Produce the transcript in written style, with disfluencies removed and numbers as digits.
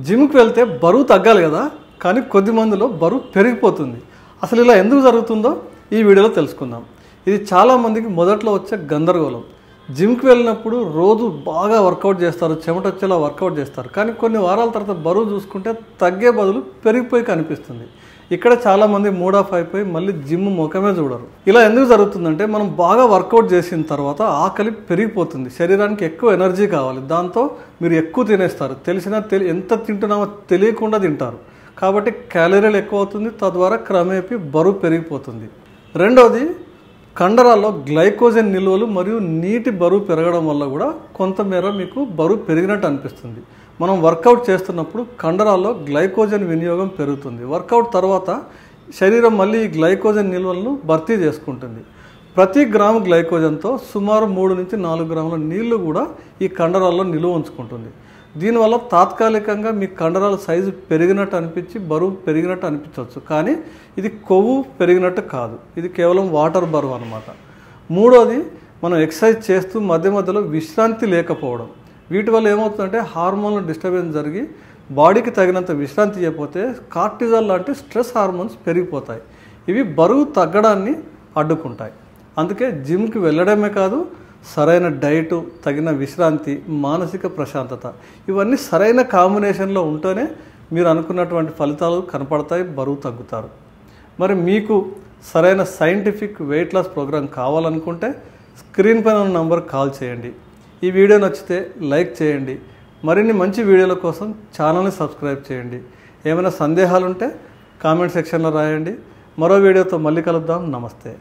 జిమ్కి వెళ్తే బరువు తగ్గాలి కదా, కానీ కొద్ది మందిలో బరువు పెరిగిపోతుంది. అసలు ఇలా ఎందుకు జరుగుతుందో ఈ వీడియోలో తెలుసుకుందాం. ఇది చాలామందికి మొదట్లో వచ్చే గందరగోళం. జిమ్కి వెళ్ళినప్పుడు రోజు బాగా వర్కౌట్ చేస్తారు, చెమట వచ్చేలా వర్కౌట్ చేస్తారు, కానీ కొన్ని వారాల తర్వాత బరువు చూసుకుంటే తగ్గే బదులు పెరిగిపోయి కనిపిస్తుంది. ఇక్కడ చాలామంది మూడ్ ఆఫ్ అయిపోయి మళ్ళీ జిమ్ ముఖమే చూడరు. ఇలా ఎందుకు జరుగుతుందంటే, మనం బాగా వర్కౌట్ చేసిన తర్వాత ఆకలి పెరిగిపోతుంది, శరీరానికి ఎక్కువ ఎనర్జీ కావాలి, దాంతో మీరు ఎక్కువ తినేస్తారు, ఎంత తింటున్నామో తెలియకుండా తింటారు, కాబట్టి క్యాలరీలు ఎక్కువ అవుతుంది, తద్వారా క్రమేపీ బరువు పెరిగిపోతుంది. రెండవది, కండరాల్లో గ్లైకోజన్ నిల్వలు మరియు నీటి బరువు పెరగడం వల్ల కూడా కొంతమేర మీకు బరువు పెరిగినట్టు అనిపిస్తుంది. మనం వర్కౌట్ చేస్తున్నప్పుడు కండరాల్లో గ్లైకోజన్ వినియోగం పెరుగుతుంది. వర్కౌట్ తర్వాత శరీరం మళ్ళీ ఈ గ్లైకోజన్ నిల్వలను భర్తీ చేసుకుంటుంది. ప్రతి గ్రాము గ్లైకోజన్తో సుమారు 3 నుంచి 4 గ్రాముల నీళ్లు కూడా ఈ కండరాల్లో నిల్వ ఉంచుకుంటుంది. దీనివల్ల తాత్కాలికంగా మీ కండరాల సైజు పెరిగినట్టు అనిపించి బరువు పెరిగినట్టు అనిపించవచ్చు, కానీ ఇది కొవ్వు పెరిగినట్టు కాదు, ఇది కేవలం వాటర్ బరువు అన్నమాట. మూడోది, మనం ఎక్సర్సైజ్ చేస్తూ మధ్య మధ్యలో విశ్రాంతి లేకపోవడం. వీటి వల్ల ఏమవుతుందంటే హార్మోన్ల డిస్టర్బెన్స్ జరిగి బాడీకి తగినంత విశ్రాంతి చేయకపోతే కార్టిజాల్ లాంటి స్ట్రెస్ హార్మోన్స్ పెరిగిపోతాయి. ఇవి బరువు తగ్గడాన్ని అడ్డుకుంటాయి. అందుకే జిమ్కి వెళ్ళడమే కాదు, సరైన డైటు, తగిన విశ్రాంతి, మానసిక ప్రశాంతత, ఇవన్నీ సరైన కాంబినేషన్లో ఉంటేనే మీరు అనుకున్నటువంటి ఫలితాలు కనపడతాయి, బరువు తగ్గుతారు. మరి మీకు సరైన సైంటిఫిక్ వెయిట్ లాస్ ప్రోగ్రామ్ కావాలనుకుంటే స్క్రీన్ పైన ఉన్న నంబర్కి కాల్ చేయండి. ఈ వీడియో నచ్చితే లైక్ చేయండి. మరిన్ని మంచి వీడియోల కోసం ఛానల్ని సబ్స్క్రైబ్ చేయండి. ఏమైనా సందేహాలు ఉంటే కామెంట్ సెక్షన్లో రాయండి. మరో వీడియోతో మళ్ళీ కలుద్దాం. నమస్తే.